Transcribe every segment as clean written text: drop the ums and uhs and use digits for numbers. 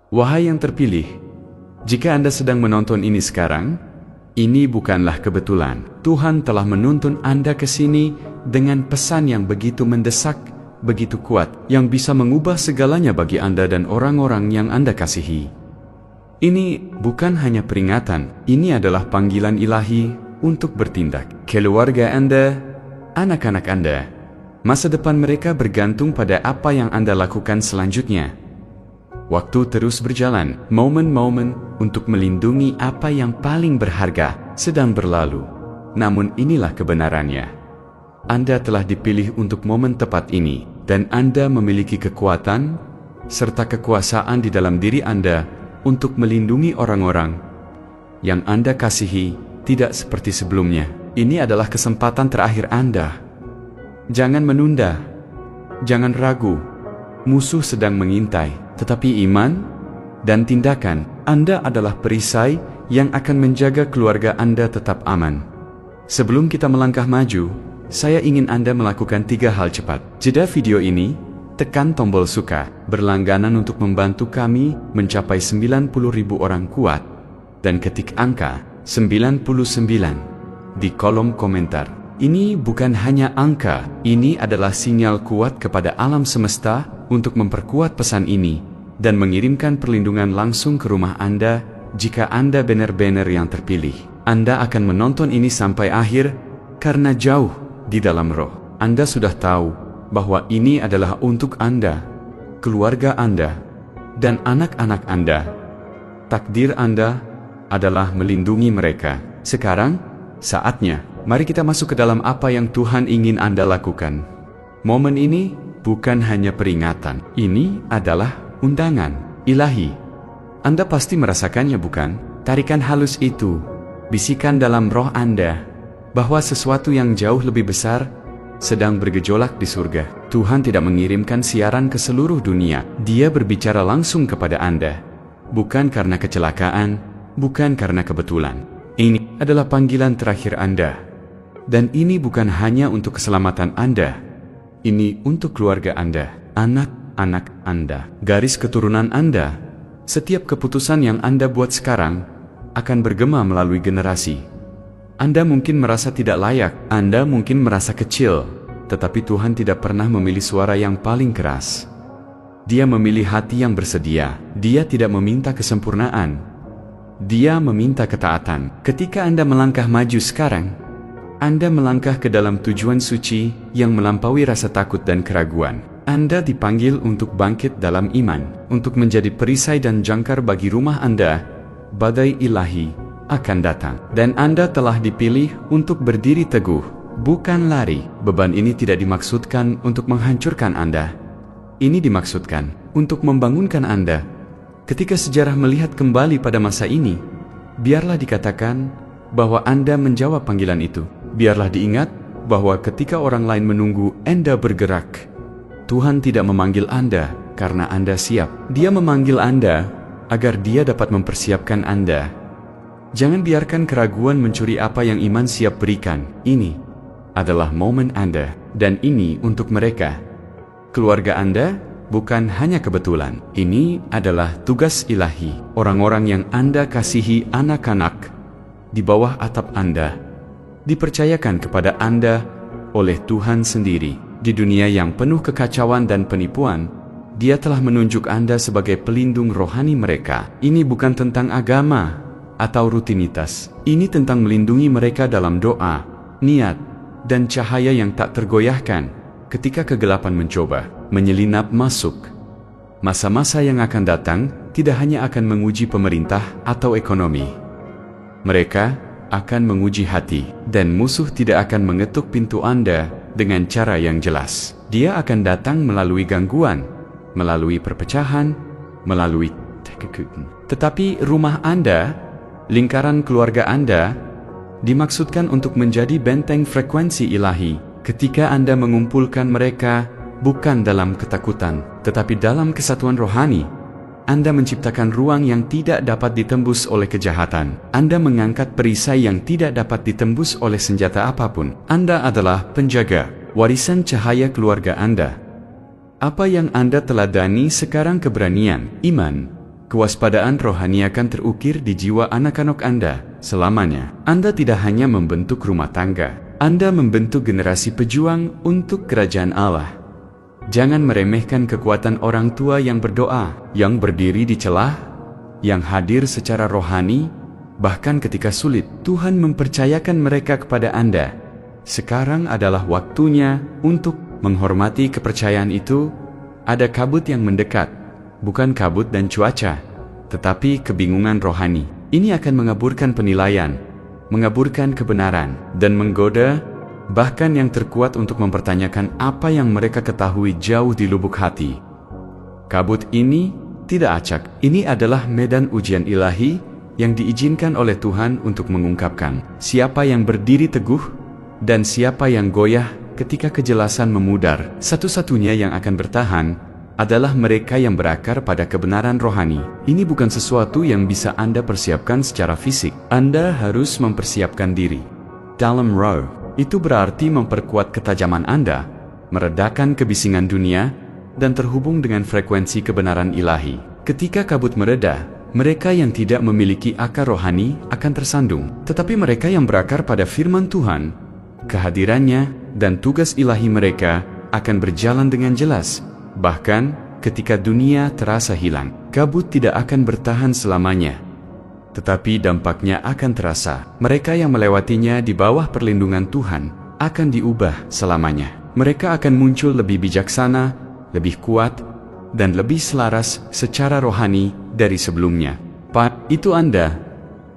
Wahai yang terpilih, jika Anda sedang menonton ini sekarang, ini bukanlah kebetulan. Tuhan telah menuntun Anda ke sini dengan pesan yang begitu mendesak, begitu kuat, yang bisa mengubah segalanya bagi Anda dan orang-orang yang Anda kasihi. Ini bukan hanya peringatan, ini adalah panggilan ilahi untuk bertindak. Keluarga Anda, anak-anak Anda, masa depan mereka bergantung pada apa yang Anda lakukan selanjutnya. Waktu terus berjalan, momen-momen untuk melindungi apa yang paling berharga sedang berlalu. Namun inilah kebenarannya. Anda telah dipilih untuk momen tepat ini, dan Anda memiliki kekuatan serta kekuasaan di dalam diri Anda untuk melindungi orang-orang yang Anda kasihi, tidak seperti sebelumnya. Ini adalah kesempatan terakhir Anda. Jangan menunda, jangan ragu. Musuh sedang mengintai, tetapi iman dan tindakan Anda adalah perisai yang akan menjaga keluarga Anda tetap aman. Sebelum kita melangkah maju, saya ingin Anda melakukan 3 hal cepat. Jeda video ini, tekan tombol suka, berlangganan untuk membantu kami mencapai 90.000 orang kuat, dan ketik angka 99 di kolom komentar. Ini bukan hanya angka, ini adalah sinyal kuat kepada alam semesta untuk memperkuat pesan ini dan mengirimkan perlindungan langsung ke rumah Anda jika Anda benar-benar yang terpilih. Anda akan menonton ini sampai akhir karena jauh di dalam roh Anda sudah tahu bahwa ini adalah untuk Anda, keluarga Anda, dan anak-anak Anda. Takdir Anda adalah melindungi mereka. Sekarang, saatnya, mari kita masuk ke dalam apa yang Tuhan ingin Anda lakukan. Momen ini bukan hanya peringatan, ini adalah undangan ilahi. Anda pasti merasakannya, bukan? Tarikan halus itu, bisikan dalam roh Anda, bahwa sesuatu yang jauh lebih besar sedang bergejolak di surga. Tuhan tidak mengirimkan siaran ke seluruh dunia. Dia berbicara langsung kepada Anda. Bukan karena kecelakaan, bukan karena kebetulan. Ini adalah panggilan terakhir Anda. Dan ini bukan hanya untuk keselamatan Anda. Ini untuk keluarga Anda, anak-anak Anda, garis keturunan Anda. Setiap keputusan yang Anda buat sekarang akan bergema melalui generasi. Anda mungkin merasa tidak layak, Anda mungkin merasa kecil, tetapi Tuhan tidak pernah memilih suara yang paling keras. Dia memilih hati yang bersedia. Dia tidak meminta kesempurnaan. Dia meminta ketaatan. Ketika Anda melangkah maju sekarang, Anda melangkah ke dalam tujuan suci yang melampaui rasa takut dan keraguan. Anda dipanggil untuk bangkit dalam iman, untuk menjadi perisai dan jangkar bagi rumah Anda. Badai ilahi akan datang, dan Anda telah dipilih untuk berdiri teguh, bukan lari. Beban ini tidak dimaksudkan untuk menghancurkan Anda. Ini dimaksudkan untuk membangunkan Anda. Ketika sejarah melihat kembali pada masa ini, biarlah dikatakan bahwa Anda menjawab panggilan itu. Biarlah diingat bahwa ketika orang lain menunggu Anda bergerak, Tuhan tidak memanggil Anda karena Anda siap. Dia memanggil Anda agar Dia dapat mempersiapkan Anda. Jangan biarkan keraguan mencuri apa yang iman siap berikan. Ini adalah momen Anda, dan ini untuk mereka. Keluarga Anda bukan hanya kebetulan. Ini adalah tugas ilahi. Orang-orang yang Anda kasihi, anak-anak di bawah atap Anda, dipercayakan kepada Anda oleh Tuhan sendiri. Di dunia yang penuh kekacauan dan penipuan, Dia telah menunjuk Anda sebagai pelindung rohani mereka. Ini bukan tentang agama atau rutinitas. Ini tentang melindungi mereka dalam doa, niat, dan cahaya yang tak tergoyahkan ketika kegelapan mencoba menyelinap masuk. Masa-masa yang akan datang tidak hanya akan menguji pemerintah atau ekonomi. Mereka akan menguji hati, dan musuh tidak akan mengetuk pintu Anda dengan cara yang jelas. Dia akan datang melalui gangguan, melalui perpecahan, melalui tetapi rumah Anda, lingkaran keluarga Anda, dimaksudkan untuk menjadi benteng frekuensi ilahi. Ketika Anda mengumpulkan mereka, bukan dalam ketakutan, tetapi dalam kesatuan rohani, Anda menciptakan ruang yang tidak dapat ditembus oleh kejahatan. Anda mengangkat perisai yang tidak dapat ditembus oleh senjata apapun. Anda adalah penjaga warisan cahaya keluarga Anda. Apa yang Anda teladani sekarang: keberanian, iman, Kewaspadaan rohani akan terukir di jiwa anak-anak Anda selamanya. Anda tidak hanya membentuk rumah tangga, Anda membentuk generasi pejuang untuk kerajaan Allah. Jangan meremehkan kekuatan orang tua yang berdoa, yang berdiri di celah, yang hadir secara rohani, bahkan ketika sulit. Tuhan mempercayakan mereka kepada Anda. Sekarang adalah waktunya untuk menghormati kepercayaan itu. Ada kabut yang mendekat, bukan kabut dan cuaca, tetapi kebingungan rohani. Ini akan mengaburkan penilaian, mengaburkan kebenaran, dan menggoda bahkan yang terkuat untuk mempertanyakan apa yang mereka ketahui jauh di lubuk hati. Kabut ini tidak acak. Ini adalah medan ujian ilahi yang diizinkan oleh Tuhan untuk mengungkapkan siapa yang berdiri teguh dan siapa yang goyah ketika kejelasan memudar. Satu-satunya yang akan bertahan adalah mereka yang berakar pada kebenaran rohani. Ini bukan sesuatu yang bisa Anda persiapkan secara fisik. Anda harus mempersiapkan diri. Dalam roh, itu berarti memperkuat ketajaman Anda, meredakan kebisingan dunia, dan terhubung dengan frekuensi kebenaran ilahi. Ketika kabut mereda, mereka yang tidak memiliki akar rohani akan tersandung. Tetapi mereka yang berakar pada firman Tuhan, kehadirannya, dan tugas ilahi mereka akan berjalan dengan jelas. Bahkan ketika dunia terasa hilang, kabut tidak akan bertahan selamanya, tetapi dampaknya akan terasa. Mereka yang melewatinya di bawah perlindungan Tuhan akan diubah selamanya. Mereka akan muncul lebih bijaksana, lebih kuat, dan lebih selaras secara rohani dari sebelumnya. Pak, itu Anda.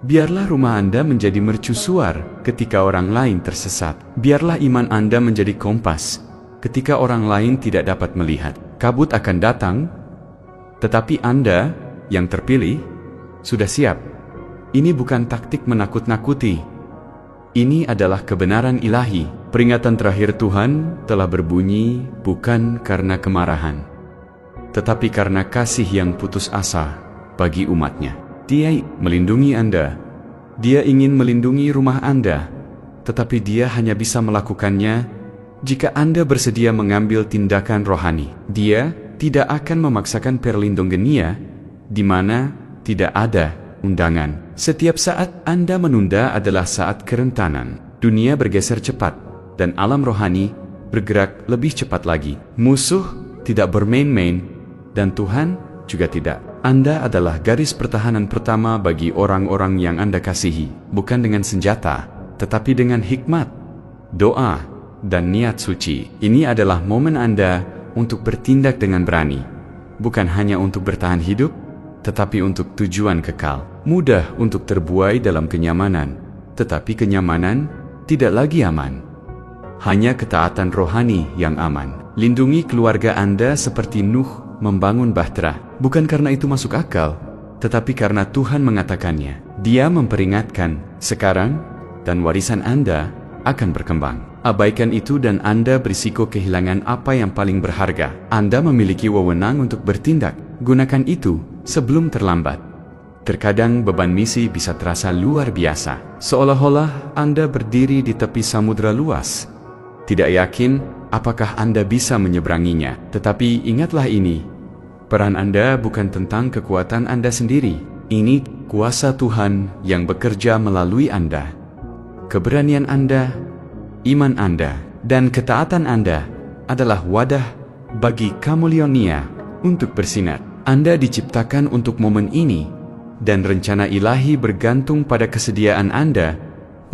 Biarlah rumah Anda menjadi mercusuar ketika orang lain tersesat. Biarlah iman Anda menjadi kompas ketika orang lain tidak dapat melihat. Kabut akan datang, tetapi Anda yang terpilih sudah siap. Ini bukan taktik menakut-nakuti. Ini adalah kebenaran ilahi. Peringatan terakhir Tuhan telah berbunyi bukan karena kemarahan, tetapi karena kasih yang putus asa bagi umatnya. Dia melindungi Anda. Dia ingin melindungi rumah Anda, tetapi Dia hanya bisa melakukannya jika Anda bersedia mengambil tindakan rohani. Dia tidak akan memaksakan perlindungannya di mana tidak ada undangan. Setiap saat Anda menunda adalah saat kerentanan. Dunia bergeser cepat, dan alam rohani bergerak lebih cepat lagi. Musuh tidak bermain-main, dan Tuhan juga tidak. Anda adalah garis pertahanan pertama bagi orang-orang yang Anda kasihi. Bukan dengan senjata, tetapi dengan hikmat, doa, dan niat suci. Ini adalah momen Anda untuk bertindak dengan berani. Bukan hanya untuk bertahan hidup, tetapi untuk tujuan kekal. Mudah untuk terbuai dalam kenyamanan, tetapi kenyamanan tidak lagi aman. Hanya ketaatan rohani yang aman. Lindungi keluarga Anda seperti Nuh membangun bahtera. Bukan karena itu masuk akal, tetapi karena Tuhan mengatakannya. Dia memperingatkan, sekarang dan warisan Anda akan berkembang. Abaikan itu dan Anda berisiko kehilangan apa yang paling berharga. Anda memiliki wewenang untuk bertindak. Gunakan itu sebelum terlambat. Terkadang beban misi bisa terasa luar biasa. Seolah-olah Anda berdiri di tepi samudera luas. Tidak yakin apakah Anda bisa menyeberanginya. Tetapi ingatlah ini, peran Anda bukan tentang kekuatan Anda sendiri. Ini kuasa Tuhan yang bekerja melalui Anda. Keberanian Anda, iman Anda, dan ketaatan Anda adalah wadah bagi kamuliania untuk bersinar. Anda diciptakan untuk momen ini, dan rencana ilahi bergantung pada kesediaan Anda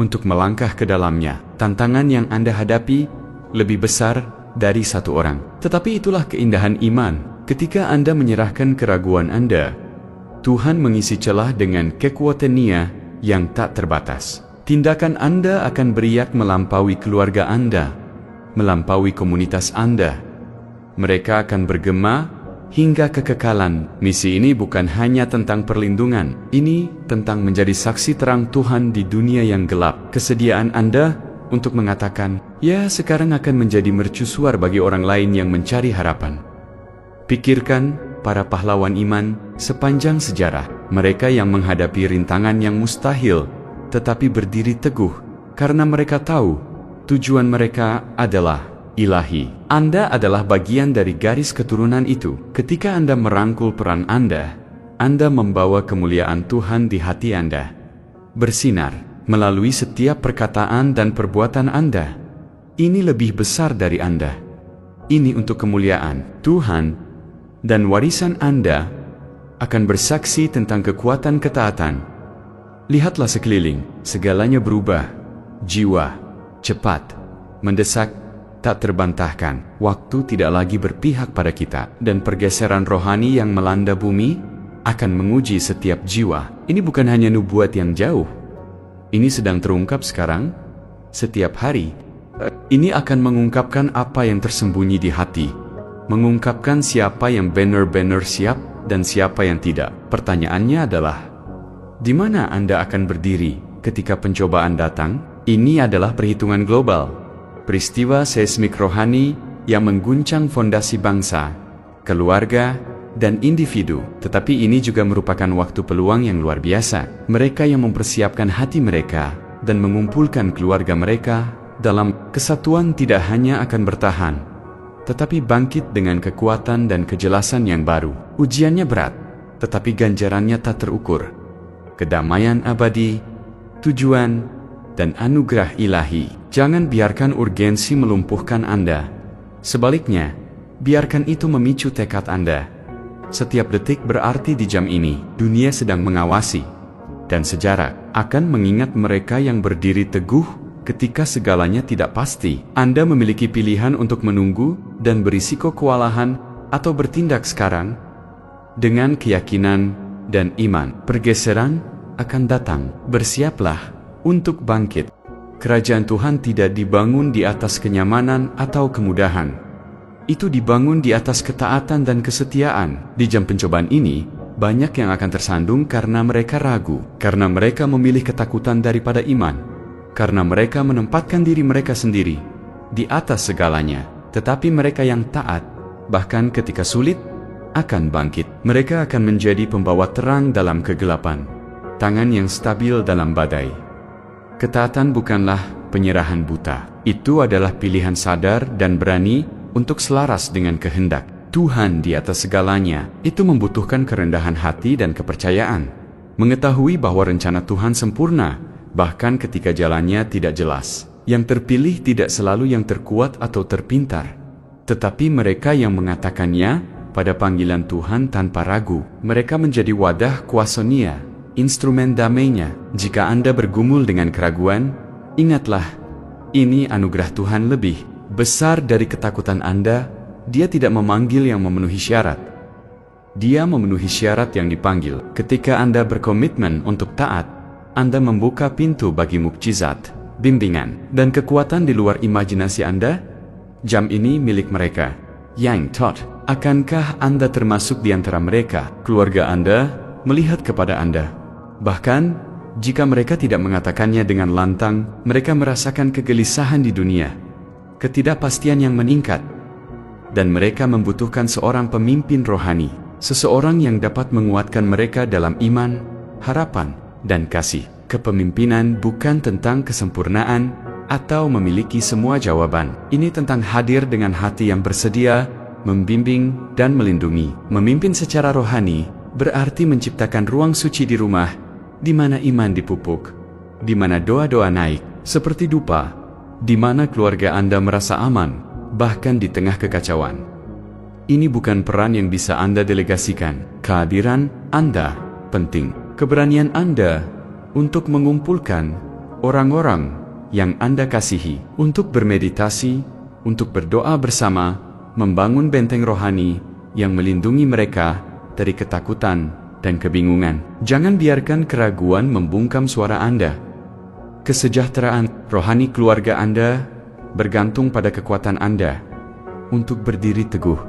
untuk melangkah ke dalamnya. Tantangan yang Anda hadapi lebih besar dari satu orang. Tetapi itulah keindahan iman. Ketika Anda menyerahkan keraguan Anda, Tuhan mengisi celah dengan kekuatan-Nya yang tak terbatas. Tindakan Anda akan beriak melampaui keluarga Anda, melampaui komunitas Anda. Mereka akan bergema hingga kekekalan. Misi ini bukan hanya tentang perlindungan, ini tentang menjadi saksi terang Tuhan di dunia yang gelap. Kesediaan Anda untuk mengatakan, ya sekarang akan menjadi mercusuar bagi orang lain yang mencari harapan. Pikirkan para pahlawan iman sepanjang sejarah. Mereka yang menghadapi rintangan yang mustahil, tetapi berdiri teguh karena mereka tahu tujuan mereka adalah ilahi. Anda adalah bagian dari garis keturunan itu. Ketika Anda merangkul peran Anda, Anda membawa kemuliaan Tuhan di hati Anda, bersinar melalui setiap perkataan dan perbuatan Anda. Ini lebih besar dari Anda. Ini untuk kemuliaan Tuhan, dan warisan Anda akan bersaksi tentang kekuatan ketaatan. Lihatlah sekeliling, segalanya berubah. Jiwa cepat, mendesak, tak terbantahkan. Waktu tidak lagi berpihak pada kita, dan pergeseran rohani yang melanda bumi akan menguji setiap jiwa. Ini bukan hanya nubuat yang jauh. Ini sedang terungkap sekarang, setiap hari. Ini akan mengungkapkan apa yang tersembunyi di hati, mengungkapkan siapa yang benar-benar siap dan siapa yang tidak. Pertanyaannya adalah, di mana Anda akan berdiri ketika pencobaan datang? Ini adalah perhitungan global, peristiwa seismik rohani yang mengguncang fondasi bangsa, keluarga, dan individu. Tetapi ini juga merupakan waktu peluang yang luar biasa. Mereka yang mempersiapkan hati mereka dan mengumpulkan keluarga mereka dalam kesatuan tidak hanya akan bertahan, tetapi bangkit dengan kekuatan dan kejelasan yang baru. Ujiannya berat, tetapi ganjarannya tak terukur. Kedamaian abadi, tujuan, dan anugerah ilahi. Jangan biarkan urgensi melumpuhkan Anda. Sebaliknya, biarkan itu memicu tekad Anda. Setiap detik berarti di jam ini, dunia sedang mengawasi, dan sejarah akan mengingat mereka yang berdiri teguh ketika segalanya tidak pasti. Anda memiliki pilihan untuk menunggu dan berisiko kewalahan atau bertindak sekarang dengan keyakinan dan iman. Pergeseran akan datang. Bersiaplah untuk bangkit. Kerajaan Tuhan tidak dibangun di atas kenyamanan atau kemudahan. Itu dibangun di atas ketaatan dan kesetiaan. Di jam pencobaan ini, banyak yang akan tersandung karena mereka ragu, karena mereka memilih ketakutan daripada iman, karena mereka menempatkan diri mereka sendiri di atas segalanya. Tetapi mereka yang taat, bahkan ketika sulit, akan bangkit. Mereka akan menjadi pembawa terang dalam kegelapan, tangan yang stabil dalam badai. Ketaatan bukanlah penyerahan buta. Itu adalah pilihan sadar dan berani untuk selaras dengan kehendak Tuhan di atas segalanya. Itu membutuhkan kerendahan hati dan kepercayaan. Mengetahui bahwa rencana Tuhan sempurna, bahkan ketika jalannya tidak jelas. Yang terpilih tidak selalu yang terkuat atau terpintar, tetapi mereka yang mengatakannya pada panggilan Tuhan tanpa ragu. Mereka menjadi wadah kuasonia, instrumen damainya. Jika Anda bergumul dengan keraguan, ingatlah, ini anugerah Tuhan lebih besar dari ketakutan Anda. Dia tidak memanggil yang memenuhi syarat. Dia memenuhi syarat yang dipanggil. Ketika Anda berkomitmen untuk taat, Anda membuka pintu bagi mukjizat, bimbingan, dan kekuatan di luar imajinasi Anda. Jam ini milik mereka. Yang Todd, akankah Anda termasuk di antara mereka? Keluarga Anda melihat kepada Anda. Bahkan, jika mereka tidak mengatakannya dengan lantang, mereka merasakan kegelisahan di dunia, ketidakpastian yang meningkat, dan mereka membutuhkan seorang pemimpin rohani, seseorang yang dapat menguatkan mereka dalam iman, harapan, dan kasih. Kepemimpinan bukan tentang kesempurnaan atau memiliki semua jawaban. Ini tentang hadir dengan hati yang bersedia, membimbing dan melindungi. Memimpin secara rohani berarti menciptakan ruang suci di rumah, di mana iman dipupuk, di mana doa-doa naik, seperti dupa, di mana keluarga Anda merasa aman, bahkan di tengah kekacauan. Ini bukan peran yang bisa Anda delegasikan. Kehadiran Anda penting. Keberanian Anda untuk mengumpulkan orang-orang yang Anda kasihi, untuk bermeditasi, untuk berdoa bersama, membangun benteng rohani yang melindungi mereka dari ketakutan dan kebingungan. Jangan biarkan keraguan membungkam suara Anda. Kesejahteraan rohani keluarga Anda bergantung pada kekuatan Anda untuk berdiri teguh.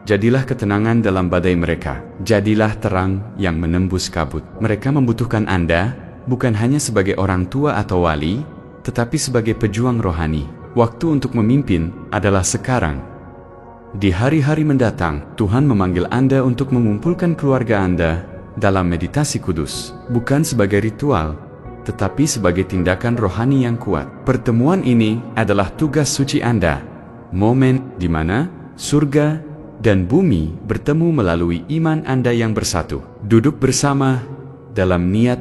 Jadilah ketenangan dalam badai mereka. Jadilah terang yang menembus kabut. Mereka membutuhkan Anda bukan hanya sebagai orang tua atau wali, tetapi sebagai pejuang rohani. Waktu untuk memimpin adalah sekarang. Di hari-hari mendatang, Tuhan memanggil Anda untuk mengumpulkan keluarga Anda dalam meditasi kudus, bukan sebagai ritual, tetapi sebagai tindakan rohani yang kuat. Pertemuan ini adalah tugas suci Anda, momen di mana surga dan bumi bertemu melalui iman Anda yang bersatu. Duduk bersama dalam niat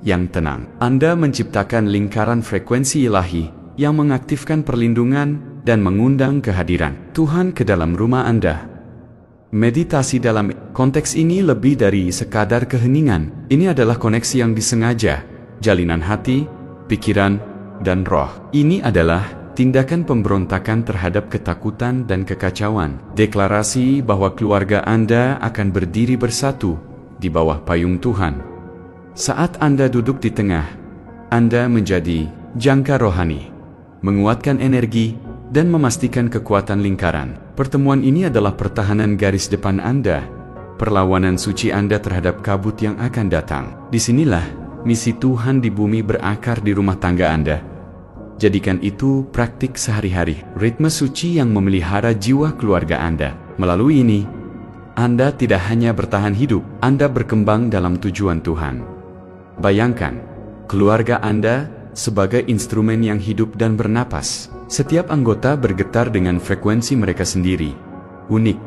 yang tenang. Anda menciptakan lingkaran frekuensi ilahi yang mengaktifkan perlindungan dan mengundang kehadiran Tuhan ke dalam rumah Anda. Meditasi dalam konteks ini lebih dari sekadar keheningan. Ini adalah koneksi yang disengaja, jalinan hati, pikiran, dan roh. Ini adalah tindakan pemberontakan terhadap ketakutan dan kekacauan. Deklarasi bahwa keluarga Anda akan berdiri bersatu di bawah payung Tuhan. Saat Anda duduk di tengah, Anda menjadi jangkar rohani, menguatkan energi, dan memastikan kekuatan lingkaran. Pertemuan ini adalah pertahanan garis depan Anda, perlawanan suci Anda terhadap kabut yang akan datang. Disinilah misi Tuhan di bumi berakar di rumah tangga Anda. Jadikan itu praktik sehari-hari, ritme suci yang memelihara jiwa keluarga Anda. Melalui ini, Anda tidak hanya bertahan hidup, Anda berkembang dalam tujuan Tuhan. Bayangkan, keluarga Anda sebagai instrumen yang hidup dan bernapas. Setiap anggota bergetar dengan frekuensi mereka sendiri, unik,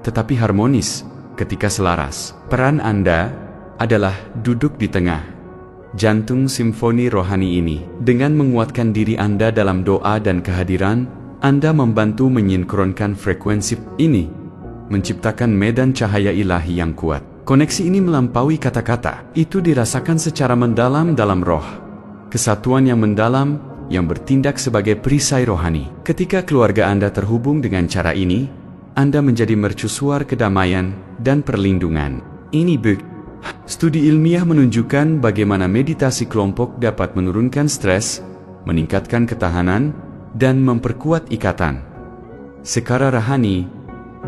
tetapi harmonis ketika selaras. Peran Anda adalah duduk di tengah, jantung simfoni rohani ini. Dengan menguatkan diri Anda dalam doa dan kehadiran, Anda membantu menyinkronkan frekuensi ini, menciptakan medan cahaya ilahi yang kuat. Koneksi ini melampaui kata-kata, itu dirasakan secara mendalam dalam roh. Kesatuan yang mendalam yang bertindak sebagai perisai rohani. Ketika keluarga Anda terhubung dengan cara ini, Anda menjadi mercusuar kedamaian dan perlindungan. Ini studi ilmiah menunjukkan bagaimana meditasi kelompok dapat menurunkan stres, meningkatkan ketahanan, dan memperkuat ikatan. Secara rohani,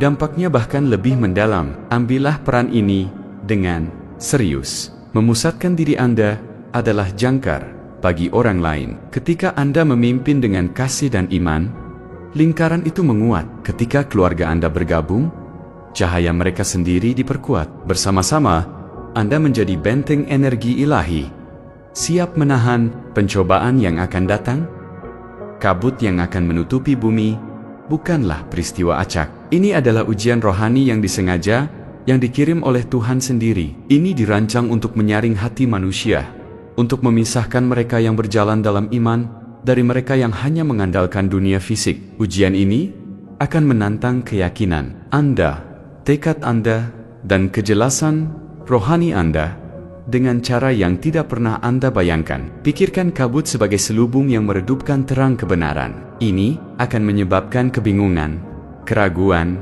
dampaknya bahkan lebih mendalam. Ambillah peran ini dengan serius. Memusatkan diri Anda adalah jangkar bagi orang lain. Ketika Anda memimpin dengan kasih dan iman, lingkaran itu menguat. Ketika keluarga Anda bergabung, cahaya mereka sendiri diperkuat. Bersama-sama, Anda menjadi benteng energi ilahi, siap menahan pencobaan yang akan datang. Kabut yang akan menutupi bumi bukanlah peristiwa acak. Ini adalah ujian rohani yang disengaja, yang dikirim oleh Tuhan sendiri. Ini dirancang untuk menyaring hati manusia, untuk memisahkan mereka yang berjalan dalam iman dari mereka yang hanya mengandalkan dunia fisik. Ujian ini akan menantang keyakinan Anda, tekad Anda, dan kejelasan rohani Anda dengan cara yang tidak pernah Anda bayangkan. Pikirkan kabut sebagai selubung yang meredupkan terang kebenaran. Ini akan menyebabkan kebingungan, keraguan,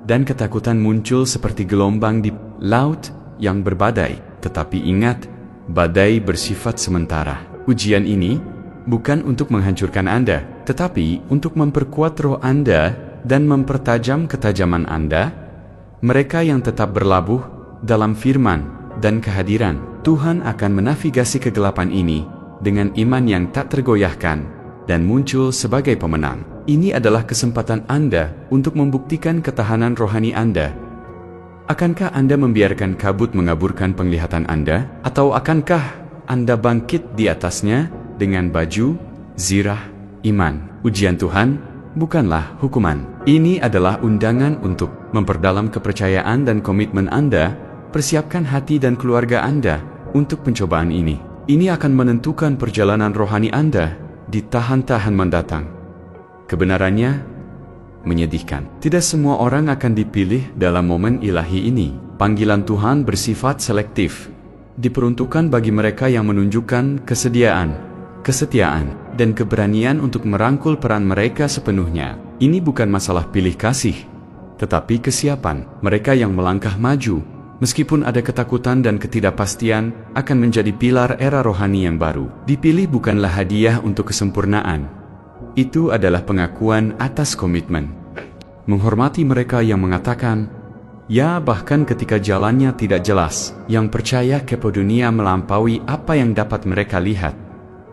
dan ketakutan muncul seperti gelombang di laut yang berbadai. Tetapi ingat, badai bersifat sementara. Ujian ini bukan untuk menghancurkan Anda, tetapi untuk memperkuat roh Anda dan mempertajam ketajaman Anda. Mereka yang tetap berlabuh dalam firman dan kehadiran Tuhan akan menavigasi kegelapan ini dengan iman yang tak tergoyahkan dan muncul sebagai pemenang. Ini adalah kesempatan Anda untuk membuktikan ketahanan rohani Anda. Akankah Anda membiarkan kabut mengaburkan penglihatan Anda? Atau akankah Anda bangkit di atasnya dengan baju zirah iman? Ujian Tuhan bukanlah hukuman. Ini adalah undangan untuk memperdalam kepercayaan dan komitmen Anda. Persiapkan hati dan keluarga Anda untuk pencobaan ini. Ini akan menentukan perjalanan rohani Anda di tahan-tahan mendatang. Kebenarannya menyedihkan. Tidak semua orang akan dipilih dalam momen ilahi ini. Panggilan Tuhan bersifat selektif, diperuntukkan bagi mereka yang menunjukkan kesetiaan, dan keberanian untuk merangkul peran mereka sepenuhnya. Ini bukan masalah pilih kasih, tetapi kesiapan. Mereka yang melangkah maju, meskipun ada ketakutan dan ketidakpastian, akan menjadi pilar era rohani yang baru. Dipilih bukanlah hadiah untuk kesempurnaan. Itu adalah pengakuan atas komitmen. Menghormati mereka yang mengatakan, ya bahkan ketika jalannya tidak jelas, yang percaya kepada dunia melampaui apa yang dapat mereka lihat,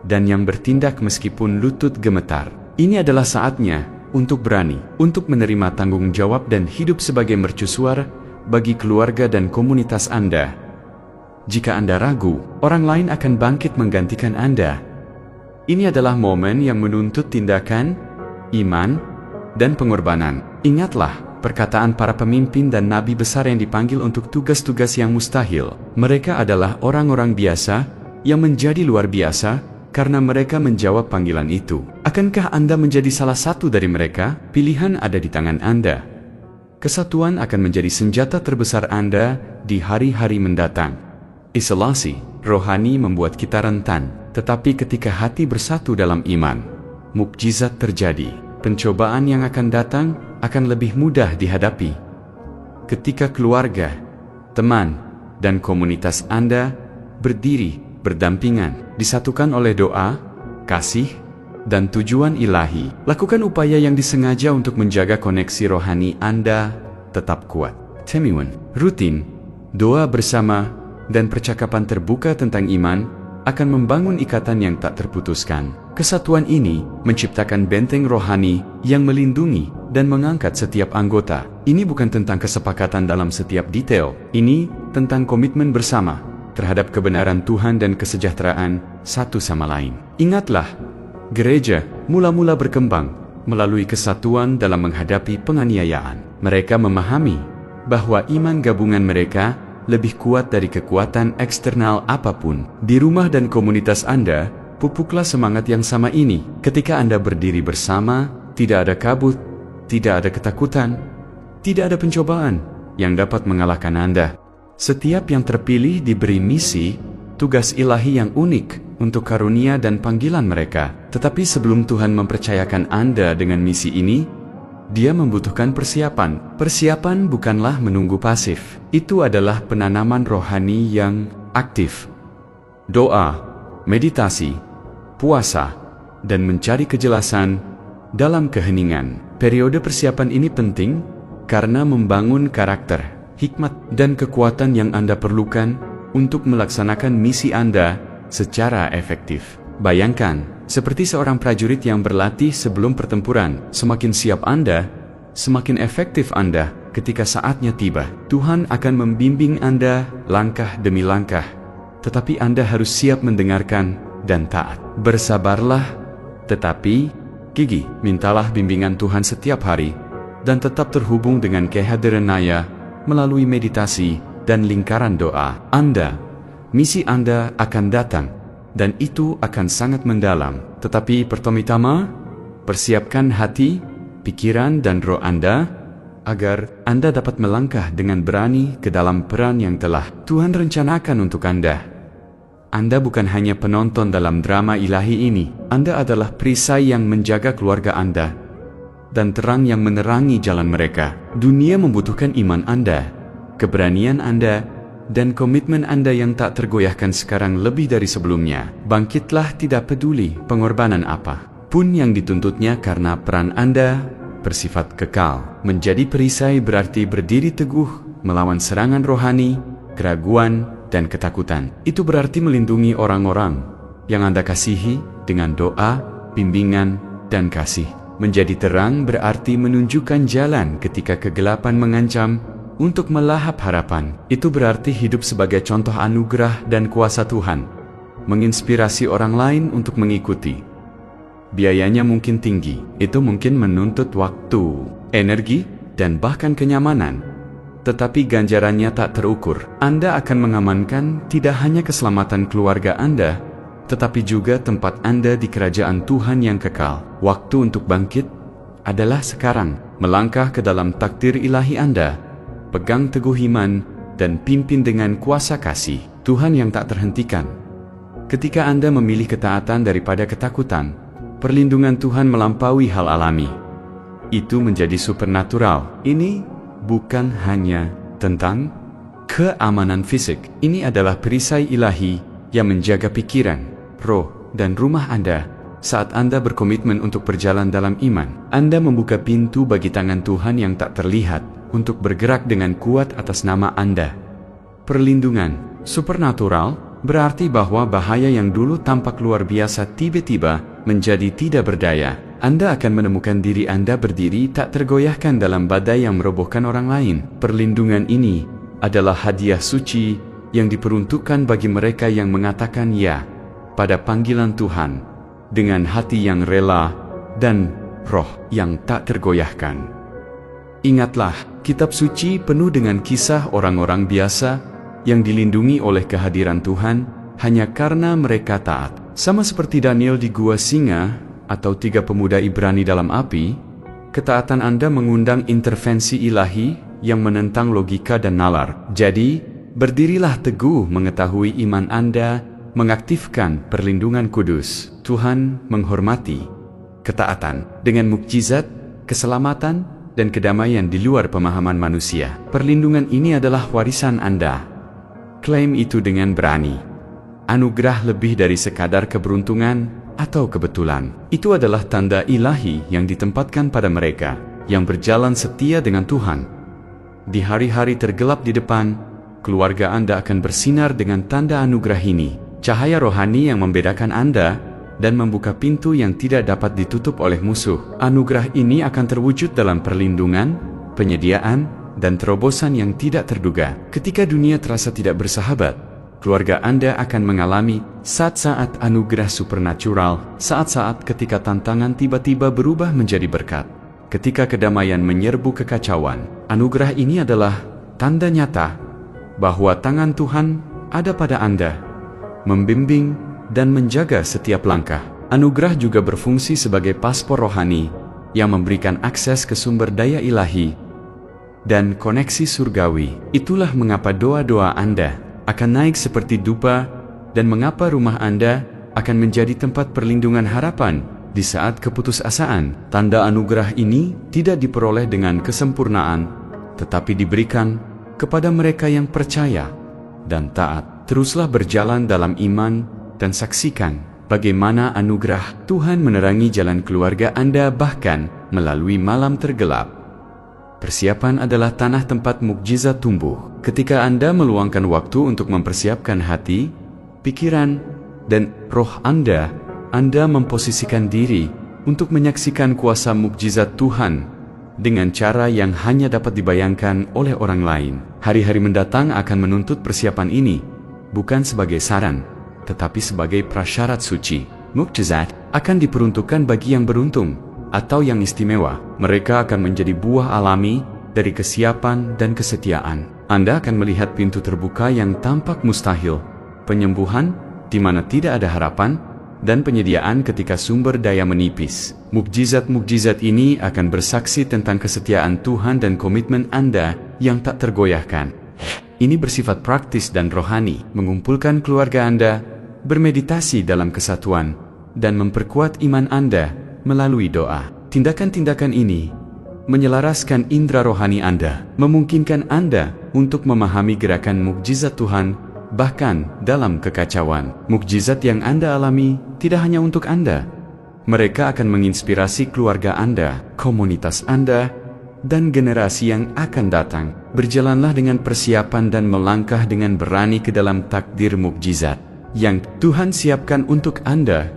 dan yang bertindak meskipun lutut gemetar. Ini adalah saatnya untuk berani, untuk menerima tanggung jawab dan hidup sebagai mercusuar bagi keluarga dan komunitas Anda. Jika Anda ragu, orang lain akan bangkit menggantikan Anda. Ini adalah momen yang menuntut tindakan, iman, dan pengorbanan. Ingatlah, perkataan para pemimpin dan nabi besar yang dipanggil untuk tugas-tugas yang mustahil. Mereka adalah orang-orang biasa yang menjadi luar biasa karena mereka menjawab panggilan itu. Akankah Anda menjadi salah satu dari mereka? Pilihan ada di tangan Anda. Kesatuan akan menjadi senjata terbesar Anda di hari-hari mendatang. Isolasi rohani membuat kita rentan, tetapi ketika hati bersatu dalam iman, mukjizat terjadi. Pencobaan yang akan datang akan lebih mudah dihadapi. Ketika keluarga, teman, dan komunitas Anda berdiri berdampingan, disatukan oleh doa, kasih, dan tujuan ilahi, lakukan upaya yang disengaja untuk menjaga koneksi rohani Anda tetap kuat. Temuan rutin, doa bersama, dan percakapan terbuka tentang iman akan membangun ikatan yang tak terputuskan. Kesatuan ini menciptakan benteng rohani yang melindungi dan mengangkat setiap anggota. Ini bukan tentang kesepakatan dalam setiap detail. Ini tentang komitmen bersama terhadap kebenaran Tuhan dan kesejahteraan satu sama lain. Ingatlah, gereja mula-mula berkembang melalui kesatuan dalam menghadapi penganiayaan. Mereka memahami bahwa iman gabungan mereka lebih kuat dari kekuatan eksternal apapun. Di rumah dan komunitas Anda, pupuklah semangat yang sama ini. Ketika Anda berdiri bersama, tidak ada kabut, tidak ada ketakutan, tidak ada pencobaan yang dapat mengalahkan Anda. Setiap yang terpilih diberi misi, tugas ilahi yang unik untuk karunia dan panggilan mereka. Tetapi sebelum Tuhan mempercayakan Anda dengan misi ini, Dia membutuhkan persiapan. Persiapan bukanlah menunggu pasif. Itu adalah penanaman rohani yang aktif. Doa, meditasi, puasa, dan mencari kejelasan dalam keheningan. Periode persiapan ini penting karena membangun karakter, hikmat, dan kekuatan yang Anda perlukan untuk melaksanakan misi Anda secara efektif. Bayangkan, seperti seorang prajurit yang berlatih sebelum pertempuran. Semakin siap Anda, semakin efektif Anda ketika saatnya tiba. Tuhan akan membimbing Anda langkah demi langkah, tetapi Anda harus siap mendengarkan dan taat. Bersabarlah, tetapi gigih. Mintalah bimbingan Tuhan setiap hari, dan tetap terhubung dengan kehadiran-Nya melalui meditasi dan lingkaran doa. Misi Anda akan datang, dan itu akan sangat mendalam. Tetapi pertama-tama, persiapkan hati, pikiran, dan roh Anda, agar Anda dapat melangkah dengan berani ke dalam peran yang telah Tuhan rencanakan untuk Anda. Anda bukan hanya penonton dalam drama ilahi ini. Anda adalah perisai yang menjaga keluarga Anda, dan terang yang menerangi jalan mereka. Dunia membutuhkan iman Anda, keberanian Anda, dan komitmen Anda yang tak tergoyahkan sekarang lebih dari sebelumnya. Bangkitlah, tidak peduli pengorbanan apa pun yang dituntutnya, karena peran Anda bersifat kekal. Menjadi perisai berarti berdiri teguh melawan serangan rohani, keraguan, dan ketakutan. Itu berarti melindungi orang-orang yang Anda kasihi dengan doa, bimbingan, dan kasih. Menjadi terang berarti menunjukkan jalan ketika kegelapan mengancam, untuk melahap harapan. Itu berarti hidup sebagai contoh anugerah dan kuasa Tuhan, menginspirasi orang lain untuk mengikuti. Biayanya mungkin tinggi, itu mungkin menuntut waktu, energi, dan bahkan kenyamanan. Tetapi ganjarannya tak terukur. Anda akan mengamankan tidak hanya keselamatan keluarga Anda, tetapi juga tempat Anda di kerajaan Tuhan yang kekal. Waktu untuk bangkit adalah sekarang. Melangkah ke dalam takdir ilahi Anda, pegang teguh iman, dan pimpin dengan kuasa kasih Tuhan yang tak terhentikan. Ketika Anda memilih ketaatan daripada ketakutan, perlindungan Tuhan melampaui hal alami. Itu menjadi supernatural. Ini bukan hanya tentang keamanan fisik. Ini adalah perisai ilahi yang menjaga pikiran, roh, dan rumah Anda. Saat Anda berkomitmen untuk berjalan dalam iman, Anda membuka pintu bagi tangan Tuhan yang tak terlihat untuk bergerak dengan kuat atas nama Anda. Perlindungan supernatural berarti bahwa bahaya yang dulu tampak luar biasa tiba-tiba menjadi tidak berdaya. Anda akan menemukan diri Anda berdiri tak tergoyahkan dalam badai yang merobohkan orang lain. Perlindungan ini adalah hadiah suci yang diperuntukkan bagi mereka yang mengatakan ya pada panggilan Tuhan dengan hati yang rela dan roh yang tak tergoyahkan. Ingatlah, kitab suci penuh dengan kisah orang-orang biasa yang dilindungi oleh kehadiran Tuhan hanya karena mereka taat. Sama seperti Daniel di gua singa atau 3 pemuda Ibrani dalam api, ketaatan Anda mengundang intervensi ilahi yang menentang logika dan nalar. Jadi, berdirilah teguh mengetahui iman Anda mengaktifkan perlindungan kudus. Tuhan menghormati ketaatan dengan mukjizat, keselamatan, dan kedamaian di luar pemahaman manusia. Perlindungan ini adalah warisan Anda. Klaim itu dengan berani. Anugerah lebih dari sekadar keberuntungan atau kebetulan. Itu adalah tanda ilahi yang ditempatkan pada mereka yang berjalan setia dengan Tuhan. Di hari-hari tergelap di depan, keluarga Anda akan bersinar dengan tanda anugerah ini. Cahaya rohani yang membedakan Anda dan membuka pintu yang tidak dapat ditutup oleh musuh. Anugerah ini akan terwujud dalam perlindungan, penyediaan, dan terobosan yang tidak terduga. Ketika dunia terasa tidak bersahabat, keluarga Anda akan mengalami saat-saat anugerah supernatural, saat-saat ketika tantangan tiba-tiba berubah menjadi berkat. Ketika kedamaian menyerbu kekacauan, anugerah ini adalah tanda nyata bahwa tangan Tuhan ada pada Anda, membimbing dan menjaga setiap langkah. Anugerah juga berfungsi sebagai paspor rohani yang memberikan akses ke sumber daya ilahi dan koneksi surgawi. Itulah mengapa doa-doa Anda akan naik seperti dupa dan mengapa rumah Anda akan menjadi tempat perlindungan harapan di saat keputusasaan. Tanda anugerah ini tidak diperoleh dengan kesempurnaan, tetapi diberikan kepada mereka yang percaya dan taat. Teruslah berjalan dalam iman dan saksikan bagaimana anugerah Tuhan menerangi jalan keluarga Anda bahkan melalui malam tergelap. Persiapan adalah tanah tempat mukjizat tumbuh. Ketika Anda meluangkan waktu untuk mempersiapkan hati, pikiran, dan roh Anda memposisikan diri untuk menyaksikan kuasa mukjizat Tuhan dengan cara yang hanya dapat dibayangkan oleh orang lain. Hari-hari mendatang akan menuntut persiapan ini, bukan sebagai saran, tetapi sebagai prasyarat suci. Mukjizat akan diperuntukkan bagi yang beruntung atau yang istimewa. Mereka akan menjadi buah alami dari kesiapan dan kesetiaan. Anda akan melihat pintu terbuka yang tampak mustahil, penyembuhan di mana tidak ada harapan, dan penyediaan ketika sumber daya menipis. Mukjizat-mukjizat ini akan bersaksi tentang kesetiaan Tuhan dan komitmen Anda yang tak tergoyahkan. Ini bersifat praktis dan rohani, mengumpulkan keluarga Anda, bermeditasi dalam kesatuan, dan memperkuat iman Anda melalui doa. Tindakan-tindakan ini menyelaraskan indera rohani Anda, memungkinkan Anda untuk memahami gerakan mukjizat Tuhan, bahkan dalam kekacauan. Mukjizat yang Anda alami tidak hanya untuk Anda. Mereka akan menginspirasi keluarga Anda, komunitas Anda, dan generasi yang akan datang. Berjalanlah dengan persiapan dan melangkah dengan berani ke dalam takdir mukjizat yang Tuhan siapkan untuk Anda.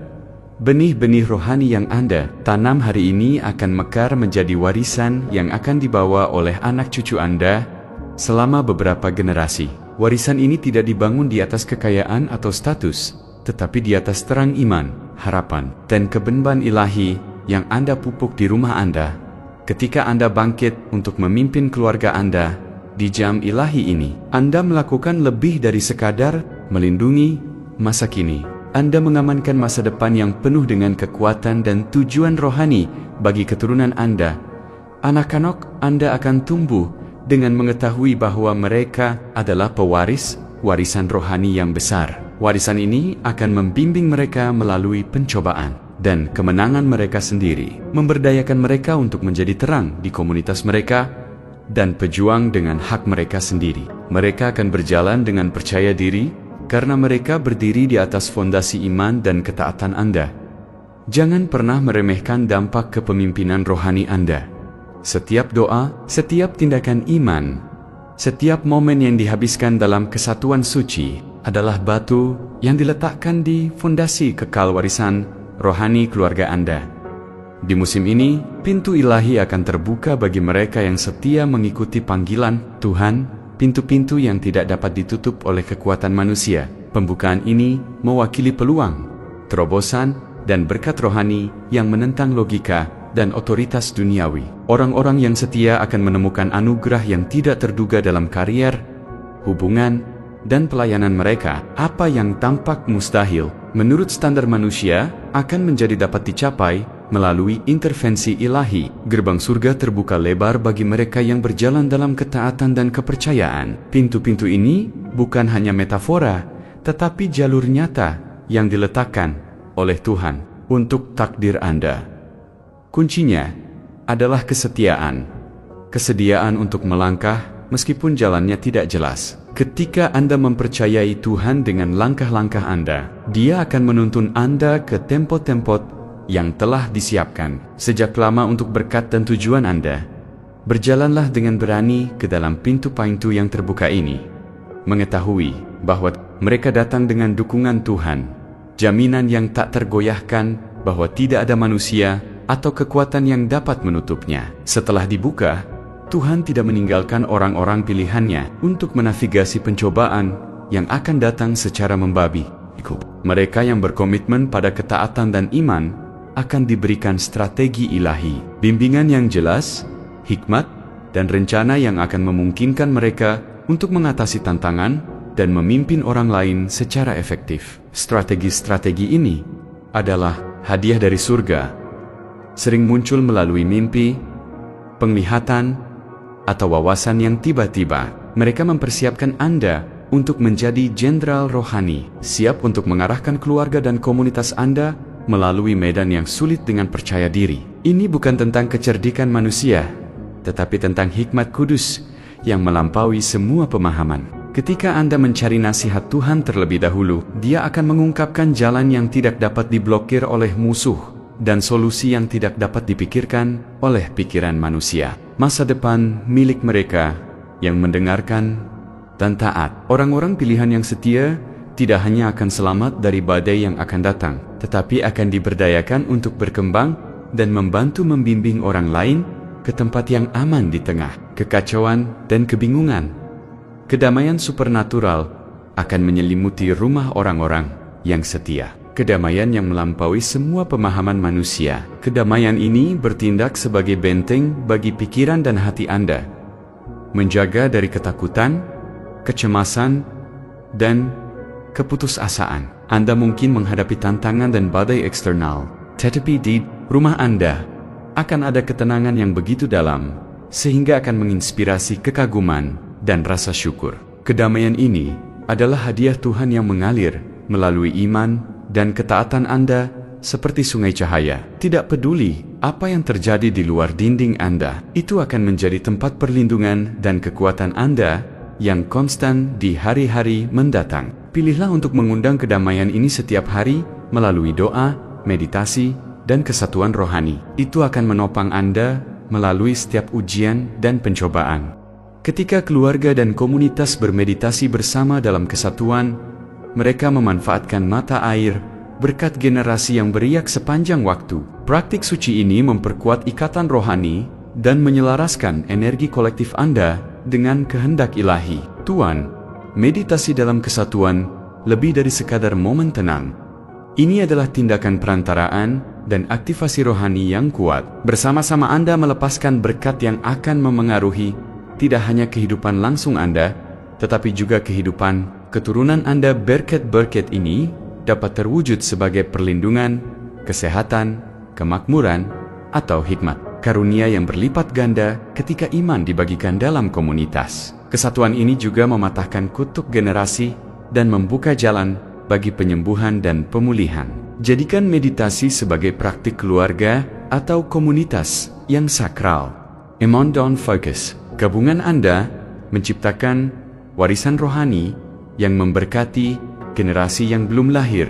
Benih-benih rohani yang Anda tanam hari ini akan mekar menjadi warisan yang akan dibawa oleh anak cucu Anda selama beberapa generasi. Warisan ini tidak dibangun di atas kekayaan atau status, tetapi di atas terang iman, harapan, dan kebenaran ilahi yang Anda pupuk di rumah Anda. Ketika Anda bangkit untuk memimpin keluarga Anda di jam ilahi ini, Anda melakukan lebih dari sekadar melindungi masa kini. Anda mengamankan masa depan yang penuh dengan kekuatan dan tujuan rohani bagi keturunan Anda. Anak-anak Anda akan tumbuh dengan mengetahui bahwa mereka adalah pewaris warisan rohani yang besar. Warisan ini akan membimbing mereka melalui pencobaan dan kemenangan mereka sendiri, memberdayakan mereka untuk menjadi terang di komunitas mereka, dan pejuang dengan hak mereka sendiri. Mereka akan berjalan dengan percaya diri, karena mereka berdiri di atas fondasi iman dan ketaatan Anda. Jangan pernah meremehkan dampak kepemimpinan rohani Anda. Setiap doa, setiap tindakan iman, setiap momen yang dihabiskan dalam kesatuan suci adalah batu yang diletakkan di fondasi kekal warisan rohani keluarga Anda. Di musim ini, pintu ilahi akan terbuka bagi mereka yang setia mengikuti panggilan Tuhan, pintu-pintu yang tidak dapat ditutup oleh kekuatan manusia. Pembukaan ini mewakili peluang, terobosan, dan berkat rohani yang menentang logika dan otoritas duniawi. Orang-orang yang setia akan menemukan anugerah yang tidak terduga dalam karier, hubungan, dan pelayanan mereka. Apa yang tampak mustahil menurut standar manusia akan menjadi dapat dicapai melalui intervensi ilahi. Gerbang surga terbuka lebar bagi mereka yang berjalan dalam ketaatan dan kepercayaan. Pintu-pintu ini bukan hanya metafora, tetapi jalur nyata yang diletakkan oleh Tuhan untuk takdir Anda. Kuncinya adalah kesetiaan, kesediaan untuk melangkah meskipun jalannya tidak jelas. Ketika Anda mempercayai Tuhan dengan langkah-langkah Anda, Dia akan menuntun Anda ke tempo-tempo yang telah disiapkan sejak lama untuk berkat dan tujuan Anda. Berjalanlah dengan berani ke dalam pintu-pintu yang terbuka ini, mengetahui bahwa mereka datang dengan dukungan Tuhan, jaminan yang tak tergoyahkan bahwa tidak ada manusia atau kekuatan yang dapat menutupnya. Setelah dibuka, Tuhan tidak meninggalkan orang-orang pilihannya untuk menavigasi pencobaan yang akan datang secara membabi. Mereka yang berkomitmen pada ketaatan dan iman akan diberikan strategi ilahi, bimbingan yang jelas, hikmat, dan rencana yang akan memungkinkan mereka untuk mengatasi tantangan dan memimpin orang lain secara efektif. Strategi-strategi ini adalah hadiah dari surga, sering muncul melalui mimpi, penglihatan, atau wawasan yang tiba-tiba. Mereka mempersiapkan Anda untuk menjadi jenderal rohani, siap untuk mengarahkan keluarga dan komunitas Anda melalui medan yang sulit dengan percaya diri. Ini bukan tentang kecerdikan manusia, tetapi tentang hikmat kudus yang melampaui semua pemahaman. Ketika Anda mencari nasihat Tuhan terlebih dahulu, Dia akan mengungkapkan jalan yang tidak dapat diblokir oleh musuh dan solusi yang tidak dapat dipikirkan oleh pikiran manusia. Masa depan milik mereka yang mendengarkan dan taat. Orang-orang pilihan yang setia tidak hanya akan selamat dari badai yang akan datang, tetapi akan diberdayakan untuk berkembang dan membantu membimbing orang lain ke tempat yang aman di tengah kekacauan dan kebingungan. Kedamaian supernatural akan menyelimuti rumah orang-orang yang setia. Kedamaian yang melampaui semua pemahaman manusia. Kedamaian ini bertindak sebagai benteng bagi pikiran dan hati Anda, menjaga dari ketakutan, kecemasan, dan keputusasaan. Anda mungkin menghadapi tantangan dan badai eksternal, tetapi di rumah Anda akan ada ketenangan yang begitu dalam, sehingga akan menginspirasi kekaguman dan rasa syukur. Kedamaian ini adalah hadiah Tuhan yang mengalir melalui iman dan ketaatan Anda seperti sungai cahaya. Tidak peduli apa yang terjadi di luar dinding Anda, itu akan menjadi tempat perlindungan dan kekuatan Anda yang konstan di hari-hari mendatang. Pilihlah untuk mengundang kedamaian ini setiap hari melalui doa, meditasi, dan kesatuan rohani. Itu akan menopang Anda melalui setiap ujian dan pencobaan. Ketika keluarga dan komunitas bermeditasi bersama dalam kesatuan, mereka memanfaatkan mata air, berkat generasi yang beriak sepanjang waktu. Praktik suci ini memperkuat ikatan rohani dan menyelaraskan energi kolektif Anda dengan kehendak ilahi. Tuan, meditasi dalam kesatuan lebih dari sekadar momen tenang. Ini adalah tindakan perantaraan dan aktivasi rohani yang kuat. Bersama-sama Anda melepaskan berkat yang akan memengaruhi tidak hanya kehidupan langsung Anda, tetapi juga kehidupan keturunan Anda. Berkat-berkat ini dapat terwujud sebagai perlindungan, kesehatan, kemakmuran, atau hikmat. Karunia yang berlipat ganda ketika iman dibagikan dalam komunitas. Kesatuan ini juga mematahkan kutuk generasi dan membuka jalan bagi penyembuhan dan pemulihan. Jadikan meditasi sebagai praktik keluarga atau komunitas yang sakral. Emondon Focus. Gabungan Anda menciptakan warisan rohani yang memberkati generasi yang belum lahir.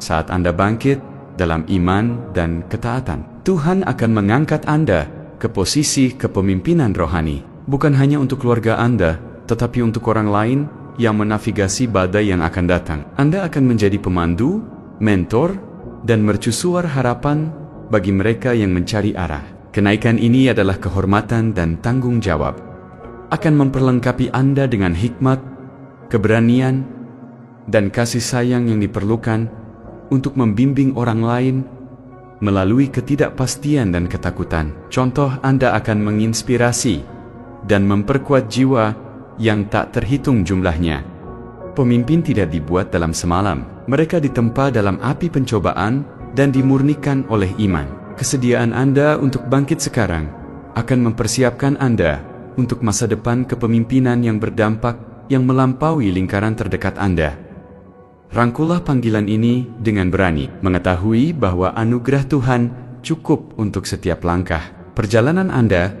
Saat Anda bangkit dalam iman dan ketaatan, Tuhan akan mengangkat Anda ke posisi kepemimpinan rohani. Bukan hanya untuk keluarga Anda, tetapi untuk orang lain yang menavigasi badai yang akan datang. Anda akan menjadi pemandu, mentor, dan mercusuar harapan bagi mereka yang mencari arah. Kenaikan ini adalah kehormatan dan tanggung jawab. Akan memperlengkapi Anda dengan hikmat, keberanian, dan kasih sayang yang diperlukan untuk membimbing orang lain melalui ketidakpastian dan ketakutan. Contoh, Anda akan menginspirasi dan memperkuat jiwa yang tak terhitung jumlahnya. Pemimpin tidak dibuat dalam semalam. Mereka ditempa dalam api pencobaan dan dimurnikan oleh iman. Kesediaan Anda untuk bangkit sekarang akan mempersiapkan Anda untuk masa depan kepemimpinan yang berdampak yang melampaui lingkaran terdekat Anda. Rangkullah panggilan ini dengan berani, mengetahui bahwa anugerah Tuhan cukup untuk setiap langkah perjalanan Anda.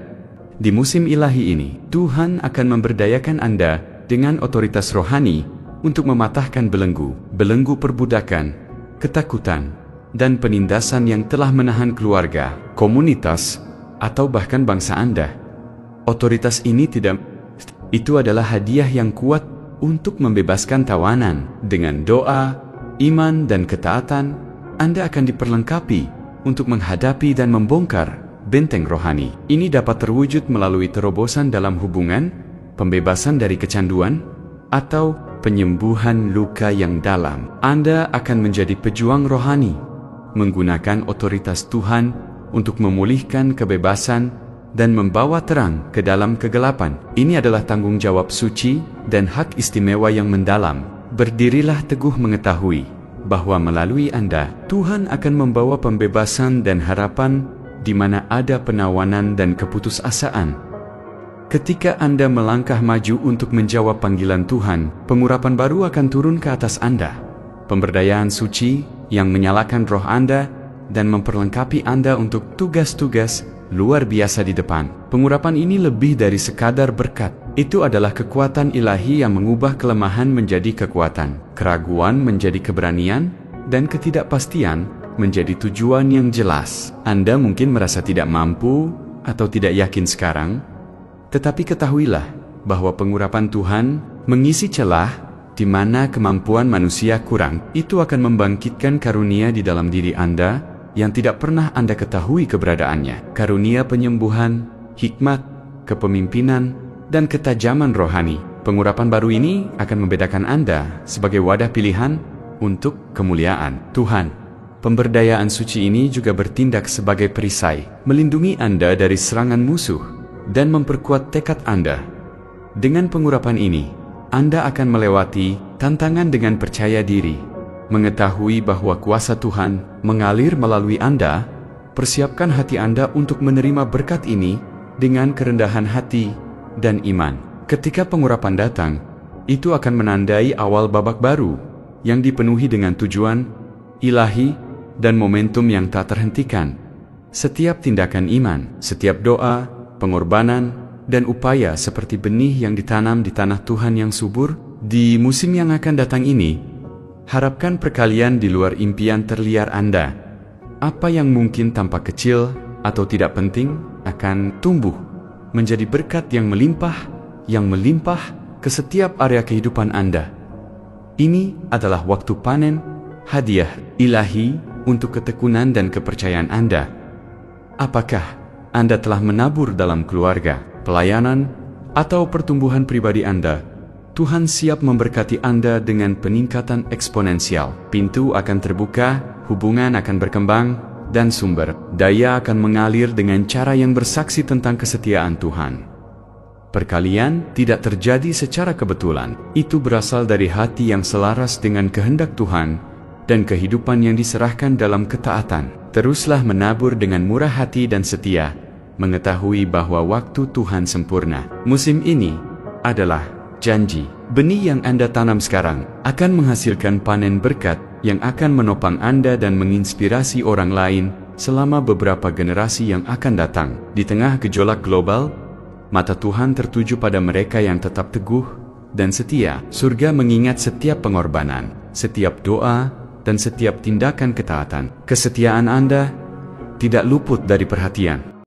Di musim ilahi ini, Tuhan akan memberdayakan Anda dengan otoritas rohani untuk mematahkan belenggu perbudakan, ketakutan, dan penindasan yang telah menahan keluarga, komunitas, atau bahkan bangsa Anda. Otoritas ini itu adalah hadiah yang kuat untuk membebaskan tawanan. Dengan doa, iman, dan ketaatan, Anda akan diperlengkapi untuk menghadapi dan membongkar benteng rohani. Ini dapat terwujud melalui terobosan dalam hubungan, pembebasan dari kecanduan, atau penyembuhan luka yang dalam. Anda akan menjadi pejuang rohani, menggunakan otoritas Tuhan untuk memulihkan kebebasan dan membawa terang ke dalam kegelapan. Ini adalah tanggung jawab suci dan hak istimewa yang mendalam. Berdirilah teguh mengetahui bahwa melalui Anda, Tuhan akan membawa pembebasan dan harapan di mana ada penawanan dan keputusasaan. Ketika Anda melangkah maju untuk menjawab panggilan Tuhan, pengurapan baru akan turun ke atas Anda. Pemberdayaan suci yang menyalakan roh Anda dan memperlengkapi Anda untuk tugas-tugas luar biasa di depan. Pengurapan ini lebih dari sekadar berkat. Itu adalah kekuatan ilahi yang mengubah kelemahan menjadi kekuatan, keraguan menjadi keberanian, dan ketidakpastian menjadi tujuan yang jelas. Anda mungkin merasa tidak mampu atau tidak yakin sekarang, tetapi ketahuilah bahwa pengurapan Tuhan mengisi celah di mana kemampuan manusia kurang. Itu akan membangkitkan karunia di dalam diri Anda yang tidak pernah Anda ketahui keberadaannya. Karunia penyembuhan, hikmat, kepemimpinan, dan ketajaman rohani. Pengurapan baru ini akan membedakan Anda sebagai wadah pilihan untuk kemuliaan Tuhan. Pemberdayaan suci ini juga bertindak sebagai perisai, melindungi Anda dari serangan musuh dan memperkuat tekad Anda. Dengan pengurapan ini, Anda akan melewati tantangan dengan percaya diri, mengetahui bahwa kuasa Tuhan mengalir melalui Anda. Persiapkan hati Anda untuk menerima berkat ini dengan kerendahan hati dan iman. Ketika pengurapan datang, itu akan menandai awal babak baru yang dipenuhi dengan tujuan ilahi dan momentum yang tak terhentikan. Setiap tindakan iman, setiap doa, pengorbanan, dan upaya seperti benih yang ditanam di tanah Tuhan yang subur. Di musim yang akan datang ini, harapkan perkalian di luar impian terliar Anda. Apa yang mungkin tampak kecil atau tidak penting akan tumbuh menjadi berkat yang melimpah ke setiap area kehidupan Anda. Ini adalah waktu panen, hadiah ilahi untuk ketekunan dan kepercayaan Anda. Apakah Anda telah menabur dalam keluarga, pelayanan, atau pertumbuhan pribadi Anda? Tuhan siap memberkati Anda dengan peningkatan eksponensial. Pintu akan terbuka, hubungan akan berkembang, dan sumber daya akan mengalir dengan cara yang bersaksi tentang kesetiaan Tuhan. Perkalian tidak terjadi secara kebetulan. Itu berasal dari hati yang selaras dengan kehendak Tuhan dan kehidupan yang diserahkan dalam ketaatan. Teruslah menabur dengan murah hati dan setia, mengetahui bahwa waktu Tuhan sempurna. Musim ini adalah janji. Benih yang Anda tanam sekarang akan menghasilkan panen berkat yang akan menopang Anda dan menginspirasi orang lain selama beberapa generasi yang akan datang. Di tengah gejolak global, mata Tuhan tertuju pada mereka yang tetap teguh dan setia. Surga mengingat setiap pengorbanan, setiap doa, dan setiap tindakan ketaatan. Kesetiaan Anda tidak luput dari perhatian.